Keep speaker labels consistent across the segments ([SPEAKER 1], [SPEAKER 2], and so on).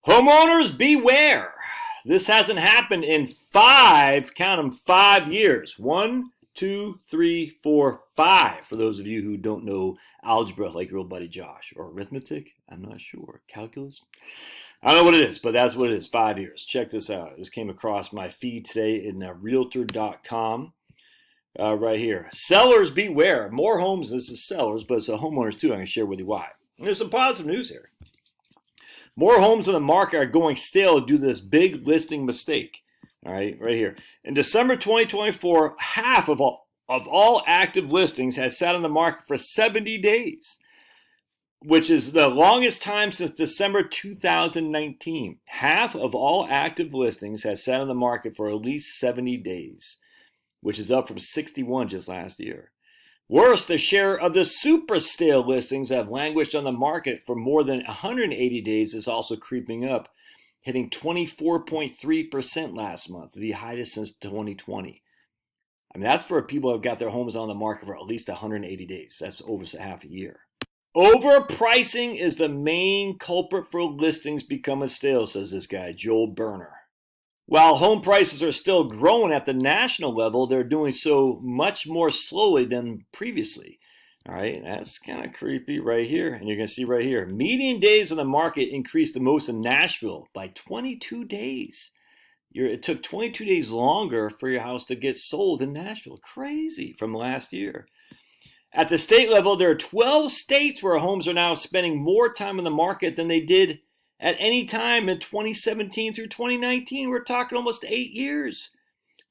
[SPEAKER 1] Homeowners beware. This hasn't happened in count them, 5 years. 1, 2, 3, 4, 5. For those of you who don't know algebra like your old buddy Josh, or arithmetic, I'm not sure. Calculus? I don't know what it is, but that's what it is. 5 years. Check this out. This came across my feed today in realtor.com. Right here. Sellers beware. More homes. This is sellers, but it's a homeowners too. I'm going to share with you why. And there's some positive news here. More homes on the market are going stale due to this big listing mistake. All right, right here. In December 2024, half of all active listings had sat on the market for 70 days, which is the longest time since December 2019. Half of all active listings had sat on the market for at least 70 days, which is up from 61 just last year. Worse, the share of the super stale listings that have languished on the market for more than 180 days is also creeping up, hitting 24.3% last month, the highest since 2020. I mean, that's for people who have got their homes on the market for at least 180 days. That's over half a year. Overpricing is the main culprit for listings becoming stale, says this guy, Joel Berner. While home prices are still growing at the national level, they're doing so much more slowly than previously. All right, that's kind of creepy right here. And you're going to see right here, median days on the market increased the most in Nashville by 22 days. It took 22 days longer for your house to get sold in Nashville. Crazy from last year. At the state level, there are 12 states where homes are now spending more time in the market than they did at any time in 2017 through 2019. We're talking almost 8 years.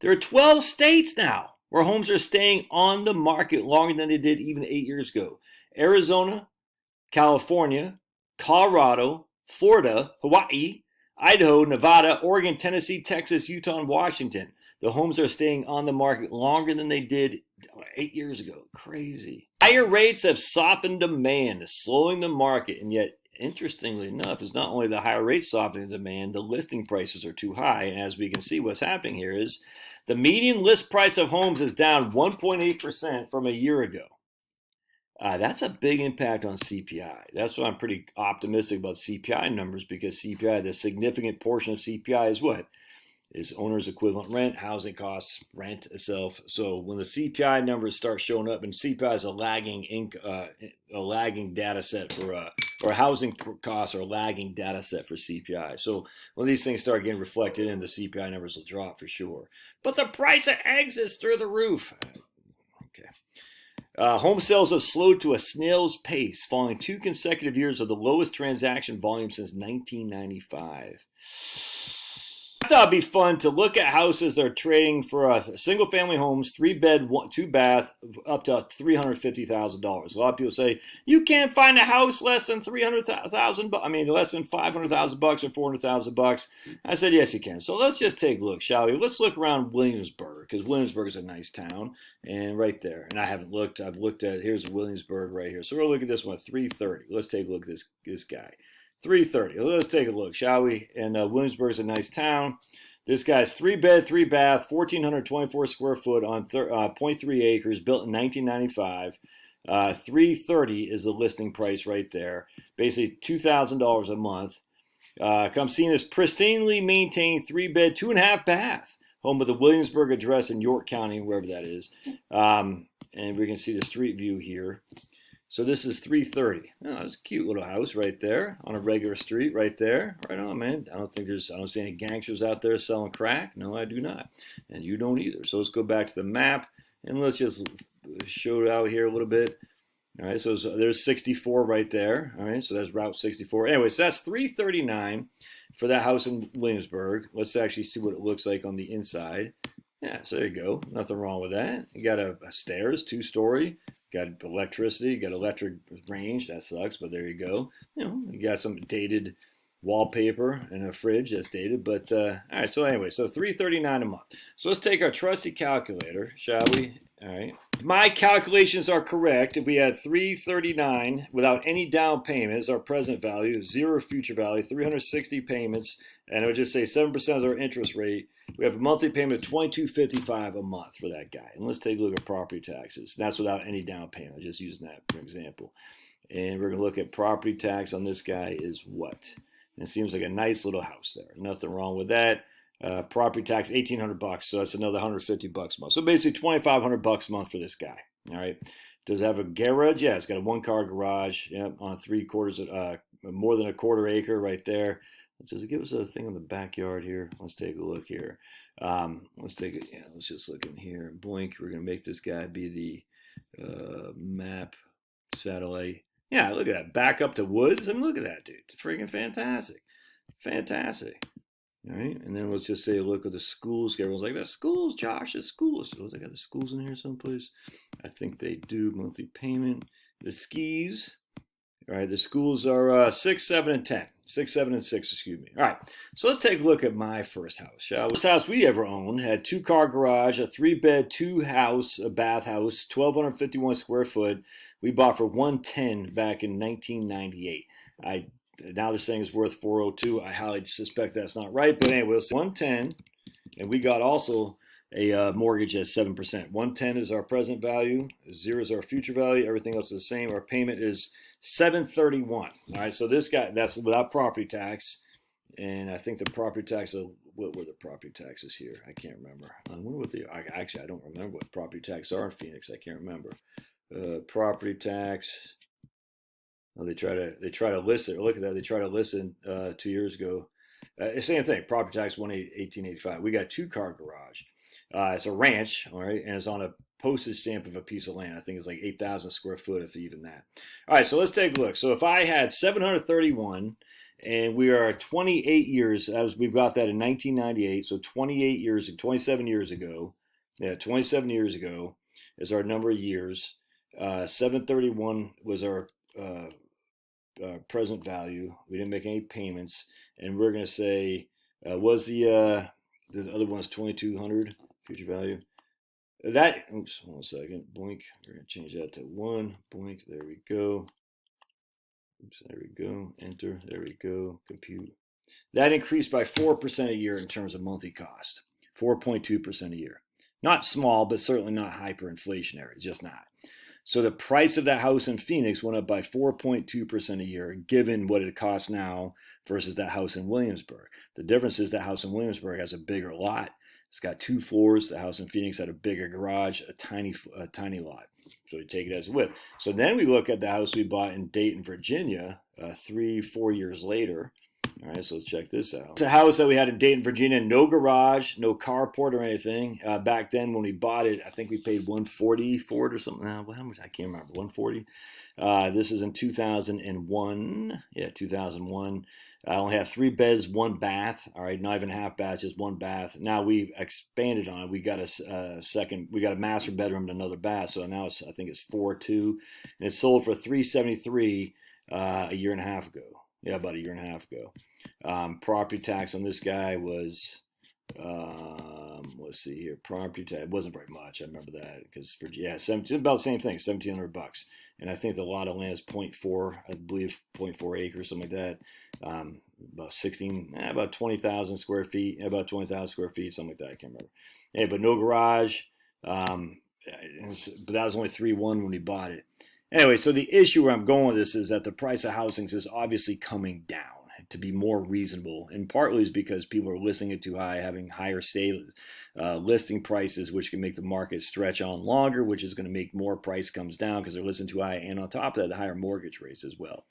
[SPEAKER 1] There are 12 states now where homes are staying on the market longer than they did even 8 years ago. Arizona, California, Colorado, Florida, Hawaii, Idaho, Nevada, Oregon, Tennessee, Texas, Utah, and Washington. The homes are staying on the market longer than they did 8 years ago. Crazy. Higher rates have softened demand, slowing the market, and yet interestingly enough, it's not only the higher rates softening demand, the listing prices are too high. And as we can see, what's happening here is the median list price of homes is down 1.8% from a year ago. That's a big impact on CPI. That's why I'm pretty optimistic about CPI numbers, because CPI, the significant portion of CPI is what? Is owner's equivalent rent, housing costs, rent itself. So when the CPI numbers start showing up, and CPI is a lagging data set for or housing costs are a lagging data set for CPI. So when these things start getting reflected in, the CPI numbers will drop for sure. But the price of eggs is through the roof. Okay. Home sales have slowed to a snail's pace, following 2 consecutive years of the lowest transaction volume since 1995. I thought it'd be fun to look at houses that are trading for single-family homes, 3-bed, 2-bath, up to $350,000. A lot of people say you can't find a house less than $300,000. I mean, less than $500,000 or $400,000. I said yes, you can. So let's just take a look, shall we? Let's look around Williamsburg, because Williamsburg is a nice town, and right there. And I haven't looked. I've looked at. Here's Williamsburg right here. So we'll look at this one, 330. Let's take a look at this guy. 330. Let's take a look, shall we? And Williamsburg is a nice town. This guy's 3-bed, 3-bath, 1,424 square foot on 0.3 acres, built in 1995. 330 is the listing price right there. Basically $2,000 a month. Come seen this pristinely maintained 3-bed, 2.5-bath home with a Williamsburg address in York County, wherever that is. And we can see the street view here. So this is 330. Oh, that's a cute little house right there on a regular street right there. Right on, man. I don't see any gangsters out there selling crack. No, I do not. And you don't either. So let's go back to the map and let's just show it out here a little bit. All right, so there's 64 right there. All right, so that's Route 64. Anyway, so that's 339 for that house in Williamsburg. Let's actually see what it looks like on the inside. Yeah, so there you go. Nothing wrong with that. You got a stairs, 2-story. Got electricity, got electric range. That sucks, but there you go. You know, you got some dated wallpaper and a fridge that's dated. But all right. So anyway, so $339 a month. So let's take our trusty calculator, shall we? All right. If my calculations are correct, if we had $339 without any down payment, is our present value, 0 future value, 360 payments, and it would just say 7% of our interest rate. We have a monthly payment of $22.55 a month for that guy. And let's take a look at property taxes. That's without any down payment. I'm just using that for example. And we're going to look at property tax on this guy is what? and it seems like a nice little house there. Nothing wrong with that. Property tax $1,800, so that's another $150 a month. So basically $2,500 a month for this guy. All right. Does it have a garage? Yeah, it's got a 1-car garage. Yeah, on 3/4 of more than a quarter acre right there. Does it give us a thing on the backyard here? Let's take a look here. Let's just look in here. Blink. We're gonna make this guy be the map satellite. Yeah, look at that. Back up to woods. I mean, look at that, dude. It's freaking fantastic. Fantastic. All right, and then let's just say look at the schools. Everyone's like, the schools, Josh, the schools. So they got the schools in here someplace. I think they do. Monthly payment. The skis. All right, the schools are 6, 7, and 10. 6, 7, and 6, excuse me. All right, so let's take a look at my first house, shall we? First house we ever owned had 2-car garage, a 3-bed, 2-house, a bathhouse, 1,251 square foot. We bought for $110 back in 1998. Now they're saying it's worth $402. I highly suspect that's not right, but anyway, it's $110, and we got also a mortgage at 7%. 110 is our present value, 0 is our future value. Everything else is the same. Our payment is $731. All right, so this guy, that's without property tax, and I think the property tax. What were the property taxes here? I can't remember. I wonder what they are. Actually, I don't remember what property taxes are in Phoenix. I can't remember. Property tax. Oh, they try to list it. Look at that. They tried to list it 2 years ago. Same thing. Property tax $1,885. We got 2-car garage. It's a ranch, all right, and it's on a postage stamp of a piece of land. I think it's like 8,000 square foot, if even that. All right, so let's take a look. So if I had 731, and we are 28 years, we got that in 1998, so 27 years ago. Yeah, 27 years ago is our number of years. 731 was our present value. We didn't make any payments, and we're going to say was the other one's 2,200 future value. That, oops, 1 second. Blink. We're going to change that to 1. Blink. There we go. Oops, there we go. Enter. There we go. Compute. That increased by 4% a year in terms of monthly cost. 4.2% a year. Not small, but certainly not hyperinflationary. Just not. So the price of that house in Phoenix went up by 4.2% a year, given what it costs now versus that house in Williamsburg. The difference is that house in Williamsburg has a bigger lot. It's got 2 floors. The house in Phoenix had a bigger garage, a tiny lot. So you take it as a width. So then we look at the house we bought in Dayton, Virginia, 3-4 years later. All right, so let's check this out. It's a house that we had in Dayton, Virginia, no garage, no carport or anything. Back then when we bought it, I think we paid $140 for it or something. How much? I can't remember. $140. This is in 2001. Yeah, 2001. I only have 3 beds, 1 bath. All right, not even half baths, just 1 bath. Now we expanded on it. We got a master bedroom and another bath. So now I think it's 4.2, and it sold for $373 a year and a half ago. Yeah, about a year and a half ago. Property tax on this guy was, let's see here. Property tax wasn't very much. I remember that because about the same thing, $1,700. And I think the lot of land is 0.4, I believe 0.4 acres, something like that. About 20,000 square feet, about 20,000 square feet, something like that. I can't remember. Yeah, but no garage. But that was only 3.1 when we bought it. Anyway, so the issue where I'm going with this is that the price of housings is obviously coming down to be more reasonable, and partly is because people are listing it too high, having higher listing prices, which can make the market stretch on longer, which is going to make more price comes down because they're listing too high, and on top of that, the higher mortgage rates as well.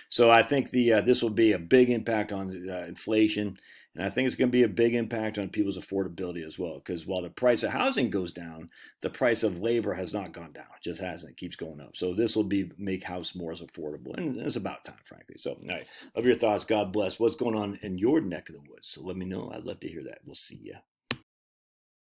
[SPEAKER 1] So I think this will be a big impact on inflation, and I think it's going to be a big impact on people's affordability as well, because while the price of housing goes down, the price of labor has not gone down. It just hasn't. It keeps going up. So this will make house more affordable, and it's about time, frankly. So, all right, love your thoughts. God bless. What's going on in your neck of the woods? So let me know. I'd love to hear that. We'll see you.